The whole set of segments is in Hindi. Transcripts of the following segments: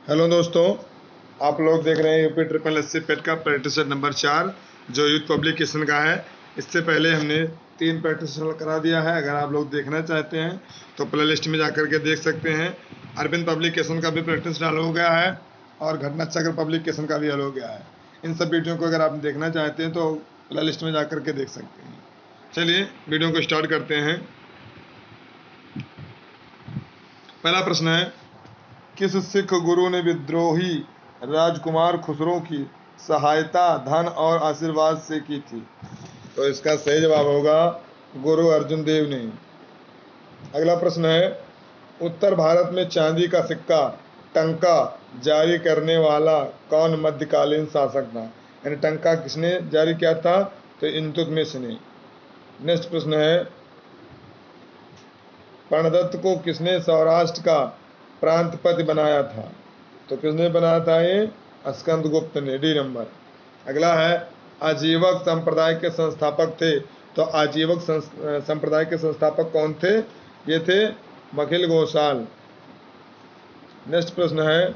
हेलो दोस्तों, आप लोग देख रहे हैं यूपी ट्रिपल एससी पेट का प्रैक्टिस सेट नंबर 4 जो यूथ पब्लिकेशन का है। इससे पहले हमने 3 प्रैक्टिस सेट करा दिया है। अगर आप लोग देखना चाहते हैं तो प्ले लिस्ट में जाकर के देख सकते हैं। अरविंद पब्लिकेशन का भी प्रैक्टिस डाल हो गया है और घटना चक्र पब्लिकेशन का भी हल हो गया है। इन सब वीडियो को अगर आप देखना चाहते हैं तो प्ले लिस्ट में जाकर के देख सकते हैं। चलिए वीडियो को स्टार्ट करते हैं। पहला प्रश्न है, किस सिख गुरु ने विद्रोही राजकुमार खुसरो की सहायता धन और आशीर्वाद से की थी? तो इसका सही जवाब होगा गुरु अर्जुन देव ने। अगला प्रश्न है, उत्तर भारत में चांदी का सिक्का टंका जारी करने वाला कौन मध्यकालीन शासक था? यानी टंका किसने जारी किया था? तो इल्तुतमिश ने। नेक्स्ट प्रश्न है, प्रणदत्त को किसने सौराष्ट्र का प्रांतपति बनाया था? तो किसने बनाया था? ये स्कंदगुप्त ने। D number. अगला है, आजीवक संप्रदाय के संस्थापक थे। तो आजीवक संप्रदाय के संस्थापक कौन थे? ये थे मखिल गोसाल। नेक्स्ट प्रश्न है,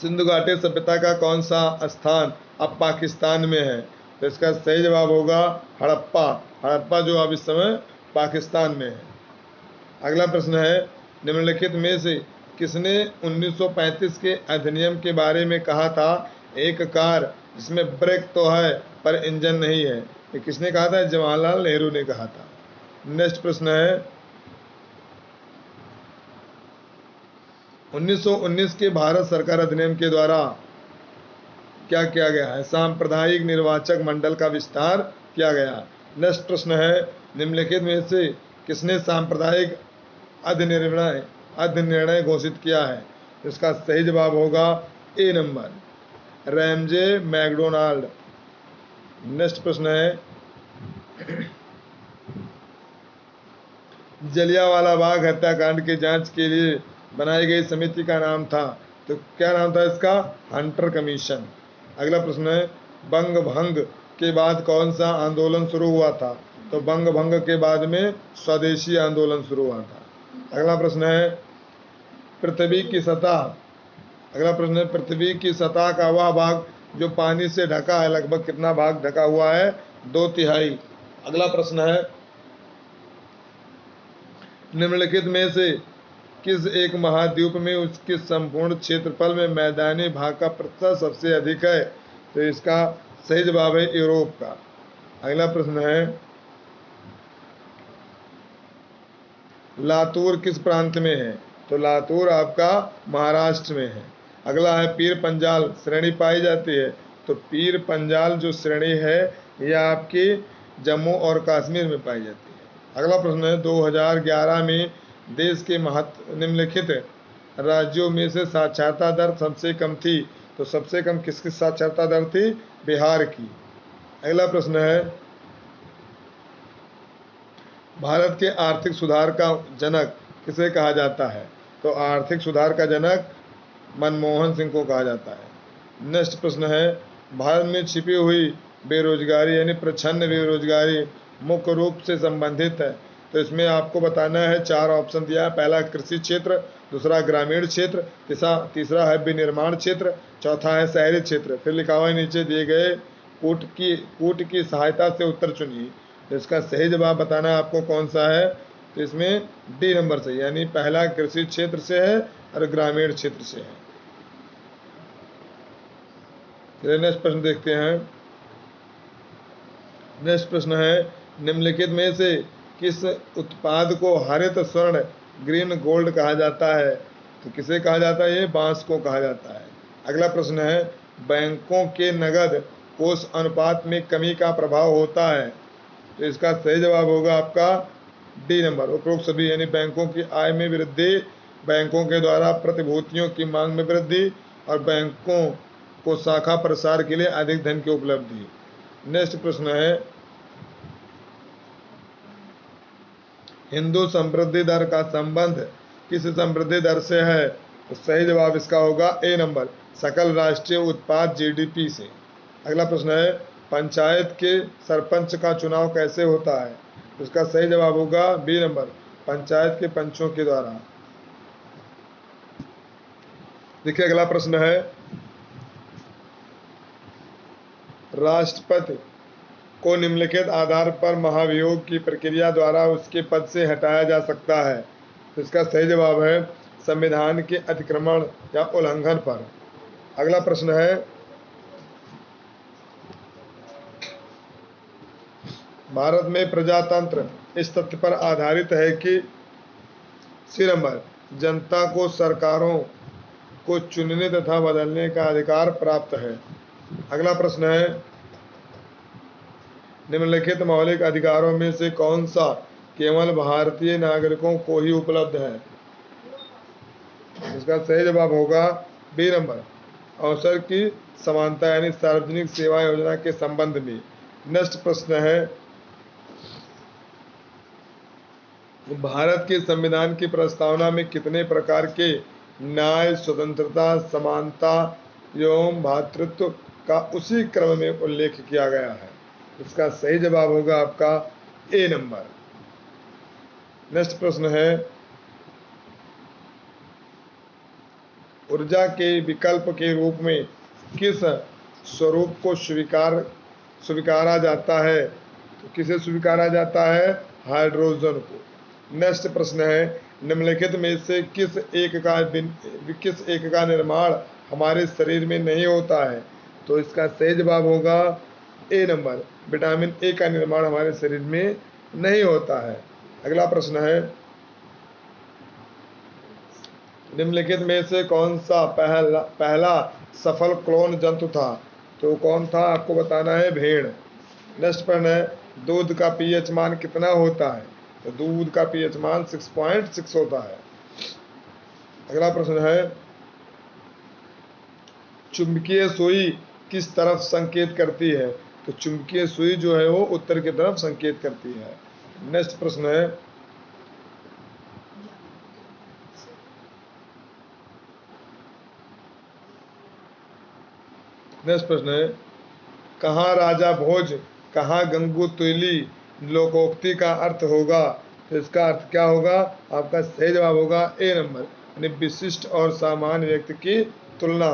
सिंधु घाटी सभ्यता का कौन सा स्थान अब पाकिस्तान में है? तो इसका सही जवाब होगा हड़प्पा। हड़प्पा जो अब इस समय पाकिस्तान में है। अगला प्रश्न है, निम्नलिखित में से किसने 1935 के अधिनियम के बारे में कहा था एक कार जिसमें ब्रेक तो है पर इंजन नहीं है? ये किसने कहा था? जवाहरलाल नेहरू ने कहा था। नेक्स्ट प्रश्न है, 1919 के भारत सरकार अधिनियम के द्वारा क्या किया गया है? सांप्रदायिक निर्वाचक मंडल का विस्तार किया गया। नेक्स्ट प्रश्न है, निम्नलिखित में से किसने सांप्रदायिक अधिनिर्णय घोषित किया है? इसका सही जवाब होगा ए नंबर, रैमजे मैकडोनाल्ड। नेक्स्ट प्रश्न है, जलियांवाला बाग हत्याकांड की जांच के लिए बनाई गई समिति का नाम था? तो क्या नाम था इसका? Hunter commission. अगला प्रश्न है, बंग भंग के बाद कौन सा आंदोलन शुरू हुआ था? तो बंग भंग के बाद में स्वदेशी आंदोलन शुरू हुआ था। अगला प्रश्न है, पृथ्वी की सतह अगला प्रश्न है, पृथ्वी की सतह का वह भाग जो पानी से ढका है लगभग कितना भाग ढका हुआ है? 2/3। अगला प्रश्न है, निम्नलिखित में से किस एक महाद्वीप में उसके संपूर्ण क्षेत्रफल में मैदानी भाग का प्रतिशत सबसे अधिक है? तो इसका सही जवाब है यूरोप का। अगला प्रश्न है, लातूर किस प्रांत में है? तो लातूर आपका महाराष्ट्र में है। अगला है, पीर पंजाल श्रेणी पाई जाती है? तो पीर पंजाल जो श्रेणी है यह आपकी जम्मू और कश्मीर में पाई जाती है। अगला प्रश्न है, 2011 में देश के निम्नलिखित राज्यों में से साक्षरता दर सबसे कम थी? तो सबसे कम किसकी साक्षरता दर थी? बिहार की। अगला प्रश्न है, भारत के आर्थिक सुधार का जनक किसे कहा जाता है? तो आर्थिक सुधार का जनक मनमोहन सिंह को कहा जाता है। नेक्स्ट प्रश्न है, भारत में छिपी हुई बेरोजगारी यानी प्रच्छन्न बेरोजगारी मुख्य रूप से संबंधित है? तो इसमें आपको बताना है, 4 ऑप्शन दिया है। पहला कृषि क्षेत्र, दूसरा ग्रामीण क्षेत्र, तीसरा है विनिर्माण क्षेत्र, चौथा है शहरी क्षेत्र। फिर लिखा हुआ है नीचे दिए गए कूट की सहायता से उत्तर चुनिए। तो इसका सही जवाब बताना है आपको कौन सा है? तो इसमें डी नंबर से, यानी पहला कृषि क्षेत्र से है और ग्रामीण क्षेत्र से है। नेक्स्ट प्रश्न देखते हैं। नेक्स्ट प्रश्न है, निम्नलिखित में से किस उत्पाद को हरित स्वर्ण ग्रीन गोल्ड कहा जाता है? तो किसे कहा जाता है? ये बांस को कहा जाता है। अगला प्रश्न है, बैंकों के नगद कोष अनुपात में कमी का प्रभाव होता है? तो इसका सही जवाब होगा आपका डी नंबर, उपरोक्त सभी, यानी बैंकों की आय में वृद्धि, बैंकों के द्वारा प्रतिभूतियों की मांग में वृद्धि और बैंकों को शाखा प्रसार के लिए अधिक धन की उपलब्धि। नेक्स्ट प्रश्न है, हिंदू समृद्धि दर का संबंध किस समृद्धि दर से है? तो सही जवाब इसका होगा ए नंबर, सकल राष्ट्रीय उत्पाद जीडीपी से। अगला प्रश्न है, पंचायत के सरपंच का चुनाव कैसे होता है? तो इसका सही जवाब होगा बी नंबर, पंचायत के पंचों के द्वारा। देखिए अगला प्रश्न है, राष्ट्रपति को निम्नलिखित आधार पर महाभियोग की प्रक्रिया द्वारा उसके पद से हटाया जा सकता है। तो इसका सही जवाब है संविधान के अतिक्रमण या उल्लंघन पर। अगला प्रश्न है, भारत में प्रजातंत्र इस तथ्य पर आधारित है कि सी नंबर जनता को सरकारों को चुनने तथा बदलने का अधिकार प्राप्त है। अगला प्रश्न है, निम्नलिखित मौलिक अधिकारों में से कौन सा केवल भारतीय नागरिकों को ही उपलब्ध है। इसका सही जवाब होगा बी नंबर अवसर की समानता यानी सार्वजनिक सेवा योजना के संबंध में। नेक्स्ट प्रश्न है, भारत के संविधान की प्रस्तावना में कितने प्रकार के न्याय, स्वतंत्रता, समानता एवं भातृत्व का उसी क्रम में उल्लेख किया गया है। इसका सही जवाब होगा आपका ए नंबर। नेक्स्ट प्रश्न है, ऊर्जा के विकल्प के रूप में किस स्वरूप को स्वीकारा जाता है। तो किसे स्वीकारा जाता है, हाइड्रोजन को। नेक्स्ट प्रश्न है, निम्नलिखित में से किस एक का निर्माण हमारे शरीर में नहीं होता है। तो इसका सही जवाब होगा ए नंबर विटामिन ए का निर्माण हमारे शरीर में नहीं होता है। अगला प्रश्न है, निम्नलिखित में से कौन सा पहला सफल क्लोन जंतु था। तो कौन था आपको बताना है, भेड़। नेक्स्ट प्रश्न है, दूध का पीएच मान कितना होता है। तो दूध का पीएच मान 6.6 होता है। अगला प्रश्न है, चुंबकीय सुई किस तरफ संकेत करती है। तो चुंबकीय सुई जो है वो उत्तर की तरफ संकेत करती है। नेक्स्ट प्रश्न है, कहाँ राजा भोज, कहाँ गंगू तुली लोकोक्ति का अर्थ होगा। तो इसका अर्थ क्या होगा, आपका सही जवाब होगा ए नंबर यानी विशिष्ट और सामान्य व्यक्ति की तुलना।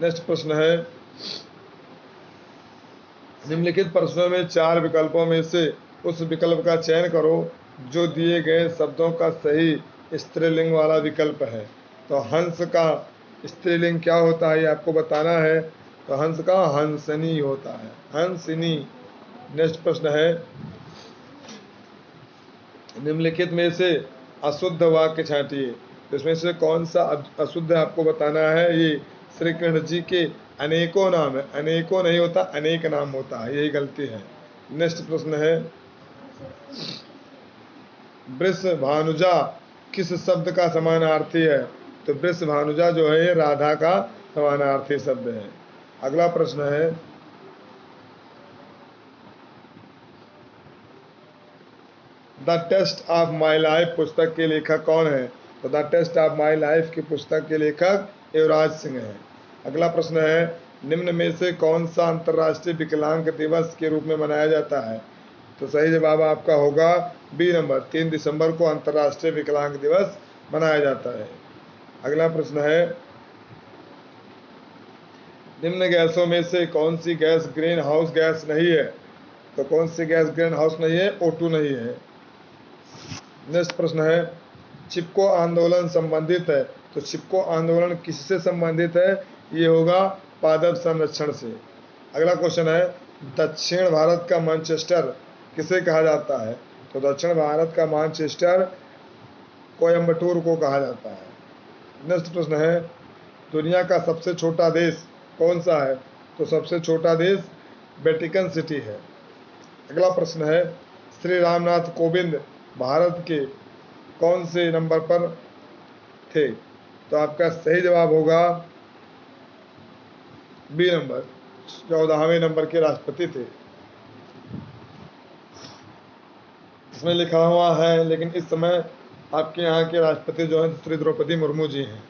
नेक्स्ट प्रश्न है, निम्नलिखित प्रश्नों में 4 विकल्पों में से उस विकल्प का चयन करो जो दिए गए शब्दों का सही स्त्रीलिंग वाला विकल्प है। तो हंस का स्त्रीलिंग क्या होता है ये आपको बताना है। तो हंस का हंसनी होता है, हंसनी। नेक्स्ट प्रश्न है, निम्नलिखित में से अशुद्ध वाक्य छांटिए। तो इसमें से कौन सा अशुद्ध आपको बताना है। ये श्री कृष्ण जी के अनेकों नाम है, अनेकों नहीं होता, अनेक नाम होता है, यही गलती है। नेक्स्ट प्रश्न है, वृष भानुजा किस शब्द का समानार्थी है। तो वृष भानुजा जो है राधा का समानार्थी शब्द है। अगला प्रश्न है, the test of my life पुस्तक के लेखक कौन है। तो the test of my life की पुस्तक के लेखक युवराज सिंह है। अगला प्रश्न है, निम्न में से कौन सा अंतर्राष्ट्रीय विकलांग दिवस के रूप में मनाया जाता है। तो सही जवाब आपका होगा बी नंबर 3 दिसंबर को अंतर्राष्ट्रीय विकलांग दिवस मनाया जाता है। अगला प्रश्न है, निम्न गैसों में से कौन सी गैस ग्रीन हाउस गैस नहीं है। तो कौन सी गैस ग्रीन हाउस नहीं है, O2 नहीं है। नेक्स्ट प्रश्न है, चिपको आंदोलन संबंधित है। तो चिपको आंदोलन किससे संबंधित है, ये होगा पादप संरक्षण से। अगला क्वेश्चन है, दक्षिण भारत का मैनचेस्टर किसे कहा जाता है। तो दक्षिण भारत का मैनचेस्टर कोयम्बटूर को कहा जाता है। नेक्स्ट प्रश्न है, दुनिया का सबसे छोटा देश कौन सा है। तो सबसे छोटा देश वेटिकन सिटी है। अगला प्रश्न है, श्री रामनाथ कोविंद भारत के कौन से नंबर पर थे। तो आपका सही जवाब होगा बी नंबर 14वें नंबर के राष्ट्रपति थे। इसमें लिखा हुआ है लेकिन इस समय आपके यहाँ के राष्ट्रपति जो हैं श्री द्रौपदी मुर्मू जी हैं।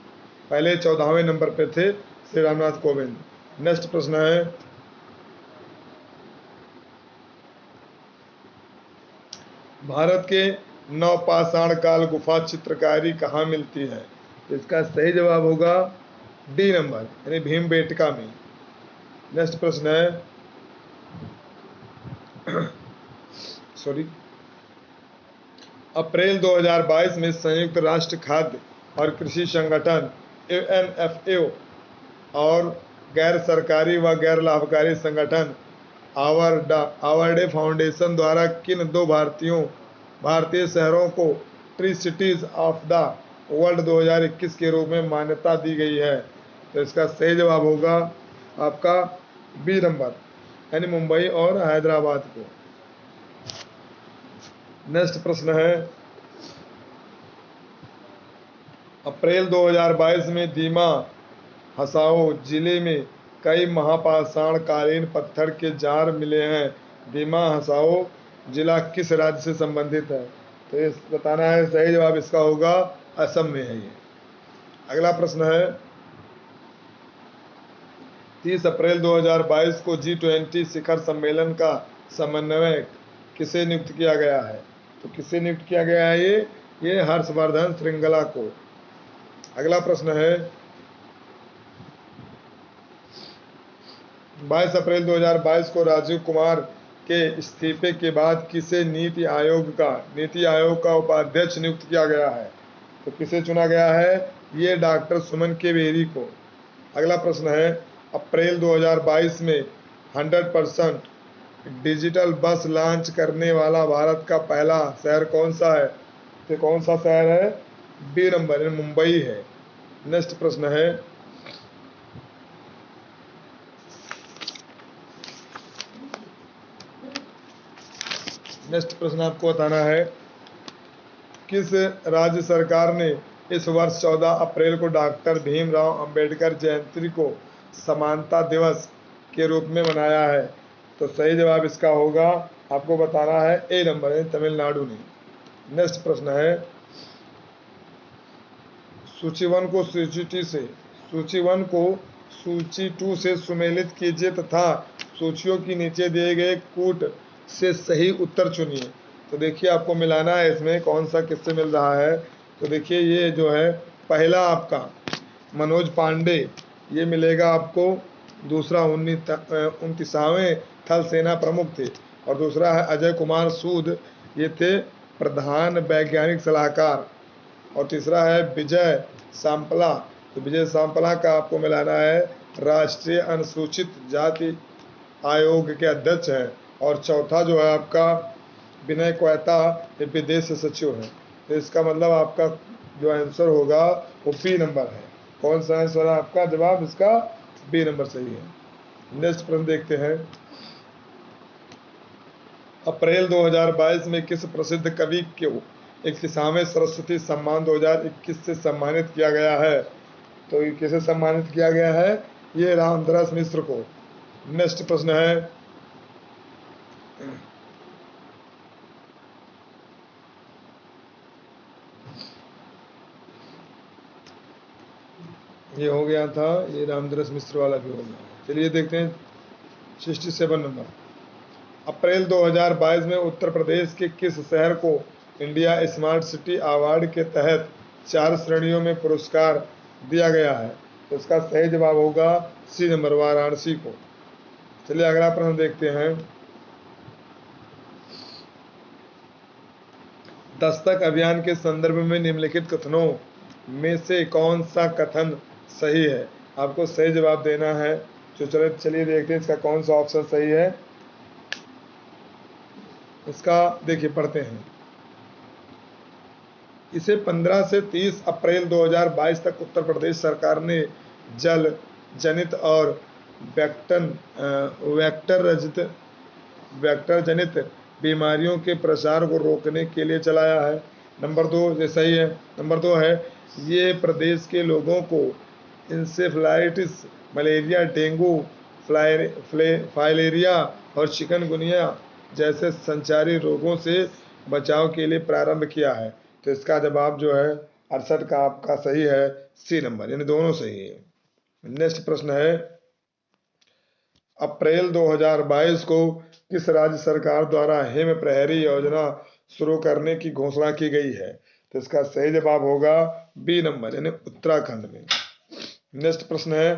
पहले 14वें नंबर पे थे श्री रामनाथ कोविंद। नेक्स्ट प्रश्न है, भारत के नवपाषाण काल गुफा चित्रकारी कहाँ मिलती है। तो इसका सही जवाब होगा डी नंबर यानी भीमबेटका में। नेक्स्ट प्रश्न है सॉरी अप्रैल 2022 में संयुक्त राष्ट्र खाद्य और कृषि संगठन UNFAO और गैर सरकारी व गैर लाभकारी संगठन आवर्डे फाउंडेशन द्वारा किन दो भारतीय शहरों को tree cities of the world 2021 के रूप में मान्यता दी गई है? तो इसका सही जवाब होगा आपका बी नंबर यानी मुंबई और हैदराबाद को। नेक्स्ट प्रश्न है अप्रैल 2022 में दीमा हसाओ जिले में कई महापाषाण कालीन पत्थर के जार मिले हैं। दीमा हसाओ जिला किस राज्य से संबंधित है? तो ये बताना है। सही जवाब इसका होगा असम में है ये। अगला प्रश्न है 30 अप्रैल 2022 को G20 शिखर सम्मेलन का समन्वयक किसे नियुक्त किया गया है? तो किसे नियुक्त किया गया है ये हर्षवर्धन श्रृंगला को। अगला प्रश्न है 22 अप्रैल 2022 को राजीव कुमार के इस्तीफे के बाद किसे नीति आयोग का उपाध्यक्ष नियुक्त किया गया है? तो किसे चुना गया है? ये डॉक्टर सुमन के बेरी को। अगला प्रश्न है अप्रैल 2022 में 100% डिजिटल बस लॉन्च करने वाला भारत का पहला शहर कौन सा है? तो कौन सा शहर है? बी नंबर मुंबई है। नेक्स्ट प्रश्न है आपको बताना है किस राज्य सरकार ने इस वर्ष 14 अप्रैल को डॉक्टर भीमराव अंबेडकर जयंती को समानता दिवस के रूप में मनाया है? तो सही जवाब इसका होगा आपको बताना है ए नंबर तमिलनाडु ने। नेक्स्ट प्रश्न है सूची टू से सुमेलित कीजिए तथा सूचियों की नीचे दिए गए कूट से सही उत्तर चुनिए। तो देखिए आपको मिलाना है इसमें कौन सा किससे मिल रहा है। तो देखिए ये जो है पहला आपका मनोज पांडे ये मिलेगा आपको, दूसरा 29वें थल सेना प्रमुख थे, और दूसरा है अजय कुमार सूद ये थे प्रधान वैज्ञानिक सलाहकार, और तीसरा है विजय सांपला। तो विजय सांपला का आपको मिलाना है राष्ट्रीय अनुसूचित जाति आयोग के अध्यक्ष हैं, और चौथा जो है आपका विनय क्वेता ये विदेश सचिव है। तो इसका मतलब आपका जो आंसर होगा वो बी नंबर है। कौन सा आंसर है आपका? जवाब इसका बी नंबर सही है। नेक्स्ट प्रश्न देखते हैं अप्रैल 2022 में किस प्रसिद्ध कवि को 21वें सरस्वती सम्मान 2021 से सम्मानित किया गया है? तो ये किसे सम्मानित किया गया है? ये रामदास मिश्र को। नेक्स्ट प्रश्न है ये हो गया था, ये रामदास मिश्र वाला भी हो गया। चलिए देखते हैं 67 नंबर अप्रैल 2022 में उत्तर प्रदेश के किस शहर को इंडिया स्मार्ट सिटी अवार्ड के तहत 4 श्रेणियों में पुरस्कार दिया गया है? तो इसका सही जवाब होगा सी नंबर वाराणसी को। चलिए अगला प्रश्न देखते हैं दस्तक अभियान के संदर्भ में निम्नलिखित कथनों में से कौन सा कथन सही है? आपको सही जवाब देना है। तो चलिए देखते हैं इसका कौन सा ऑप्शन सही है। इसका देखिए पढ़ते हैं इसे 15 से 30 अप्रैल 2022 तक उत्तर प्रदेश सरकार ने जल जनित और वेक्टर जनित बीमारियों के प्रसार को रोकने के लिए चलाया है। नंबर 2 ये सही है। नंबर 2 है ये प्रदेश के लोगों को इंसेफ्लाइटिस मलेरिया डेंगू फाइलेरिया और चिकनगुनिया जैसे संचारी रोगों से बचाव के लिए प्रारंभ किया है। तो इसका जवाब जो है 68 का आपका सही है सी नंबर, यानी दोनों सही है। नेक्स्ट प्रश्न है अप्रैल 2022 को किस राज्य सरकार द्वारा हिम प्रहरी योजना शुरू करने की घोषणा की गई है? तो इसका सही जवाब होगा बी नंबर यानी उत्तराखंड में। नेक्स्ट प्रश्न है,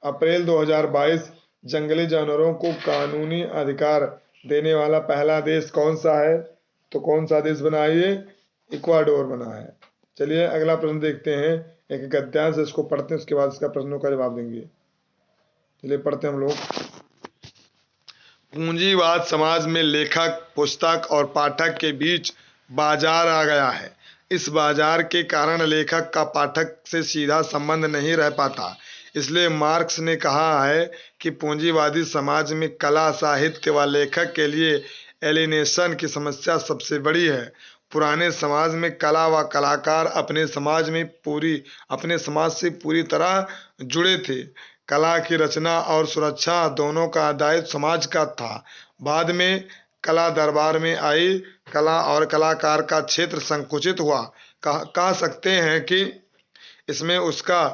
अप्रैल 2022 जंगली जानवरों को कानूनी अधिकार देने वाला पहला देश कौन सा है? तो कौन सा देश बना है ये? इक्वाडोर बना है। चलिए अगला प्रश्न देखते हैं, एक गद्यांश, इसको पढ़ते हैं, उसके बाद इसका प्रश्नों का जवाब देंगे। चलिए पढ़ते हैं हम लोग। पूंजीवाद समाज में लेखक, पुस्तक और पाठक के बीच बाजार आ गया है। इस बाजार के कारण लेखक का पाठक से सीधा संबंध नहीं रह पाता। इसलिए मार्क्स ने कहा है कि पूंजीवादी समाज में कला, साहित्य व लेखक के लिए एलिनेशन की समस्या सबसे बड़ी है। पुराने समाज में कला व कलाकार अपने समाज से पूरी तरह जुड़े थे। कला की रचना और सुरक्षा दोनों का दायित्व समाज का था। बाद में कला दरबार में आई, कला और कलाकार का क्षेत्र संकुचित हुआ। कह सकते हैं कि इसमें उसका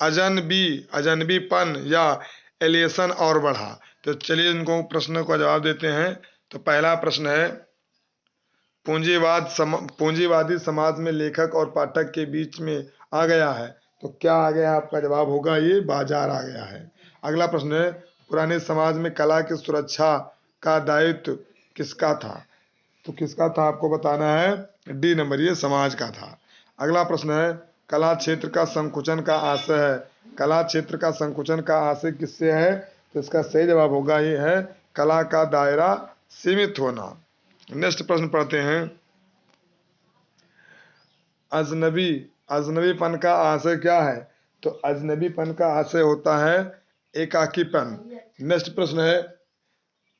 अजनबीपन या एलिएशन और बढ़ा। तो चलिए इनको प्रश्नों का जवाब देते हैं। तो पहला प्रश्न है, पूंजीवादी समाज में लेखक और पाठक के बीच में आ गया है। तो क्या आ गया? आपका जवाब होगा ये बाजार आ गया है। अगला प्रश्न है, पुराने समाज में कला की सुरक्षा का दायित्व किसका था? तो किसका था आपको बताना है। डी नंबर, ये समाज का था। अगला प्रश्न है, कला क्षेत्र का संकुचन का आशय है। कला क्षेत्र का संकुचन का आशय किससे है? तो इसका सही जवाब होगा ये है कला का दायरा सीमित होना। नेक्स्ट प्रश्न पढ़ते हैं, अजनबीपन का आशय क्या है? तो अजनबीपन का आशय होता है एकाकीपन। नेक्स्ट प्रश्न है,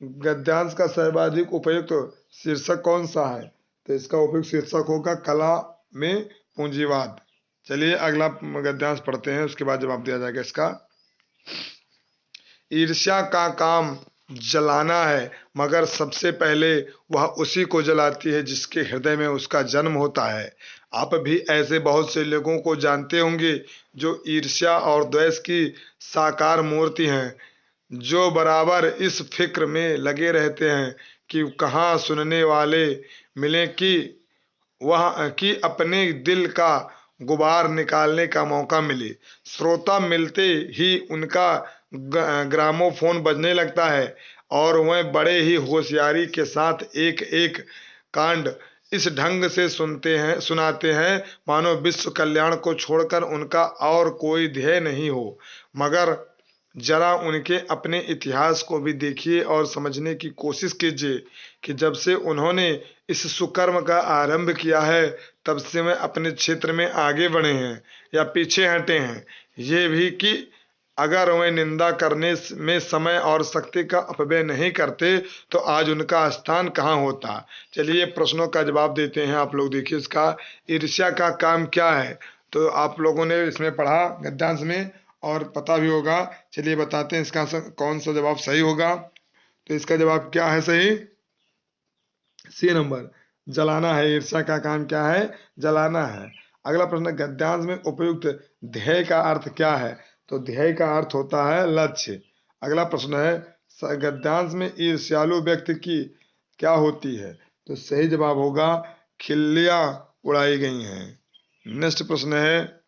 गद्यांश का सर्वाधिक उपयुक्त शीर्षक कौन सा है? तो इसका उपयुक्त शीर्षक होगा कला में पूंजीवाद। चलिए अगला गद्यांश पढ़ते हैं, उसके बाद जवाब दिया जाएगा इसका। ईर्ष्या का काम जलाना है, मगर सबसे पहले वह उसी को जलाती है जिसके हृदय में उसका जन्म होता है। आप भी ऐसे बहुत से लोगों को जानते होंगे जो ईर्ष्या और द्वेष की साकार मूर्ति हैं, जो बराबर इस फिक्र में लगे रहते हैं कि कहाँ सुनने वाले मिले कि अपने दिल का गुबार निकालने का मौका मिले। श्रोता मिलते ही उनका ग्रामोफोन बजने लगता है और वह बड़े ही होशियारी के साथ एक एक कांड इस ढंग से सुनाते हैं मानो विश्व कल्याण को छोड़कर उनका और कोई ध्येय नहीं हो। मगर जरा उनके अपने इतिहास को भी देखिए और समझने की कोशिश कीजिए कि जब से उन्होंने इस सुकर्म का आरंभ किया है, तब से वे अपने क्षेत्र में आगे बढ़े हैं या पीछे हटे हैं। ये भी कि अगर वे निंदा करने में समय और शक्ति का अपव्यय नहीं करते तो आज उनका स्थान कहाँ होता। चलिए प्रश्नों का जवाब देते हैं। आप लोग देखिए इसका, ईर्ष्या का काम क्या है? तो आप लोगों ने इसमें पढ़ा गद्यांश में और पता भी होगा। चलिए बताते हैं इसका कौन सा जवाब सही होगा। तो इसका जवाब क्या है सही? सी नंबर, जलाना है। ईर्ष्या का काम क्या है? जलाना है। अगला प्रश्न, गद्यांश में उपयुक्त ध्येय का अर्थ क्या है? तो ध्येय का अर्थ होता है लक्ष्य। अगला प्रश्न है, गद्यांश में ईर्ष्यालु व्यक्ति की क्या होती है? तो सही जवाब होगा खिल्लियां उड़ाई गई हैं। नेक्स्ट प्रश्न है,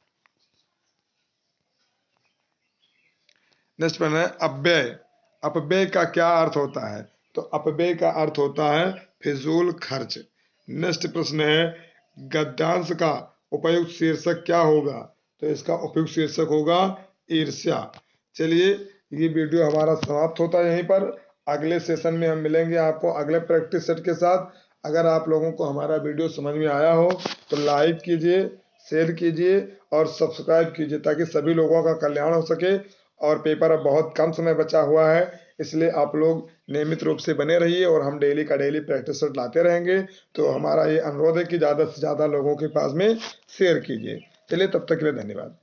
अपव्यय। अपव्यय का क्या अर्थ होता है? तो अपव्यय का अर्थ होता है फिजूल खर्च। नेक्स्ट प्रश्न है, गद्यांश का उपयुक्त शीर्षक क्या होगा? तो इसका उपयुक्त शीर्षक होगा ईर्ष्या। चलिए ये वीडियो हमारा समाप्त होता है यहीं पर। अगले सेशन में हम मिलेंगे आपको अगले प्रैक्टिस सेट के साथ। अगर आप लोगों को हमारा वीडियो समझ में आया हो तो लाइक कीजिए, शेयर कीजिए और सब्सक्राइब कीजिए ताकि सभी लोगों का कल्याण हो सके। और पेपर अब बहुत कम समय बचा हुआ है, इसलिए आप लोग नियमित रूप से बने रहिए और हम डेली का डेली प्रैक्टिस सेट लाते रहेंगे। तो हमारा ये अनुरोध है कि ज़्यादा से ज़्यादा लोगों के पास में शेयर कीजिए। चलिए तब तक के लिए धन्यवाद।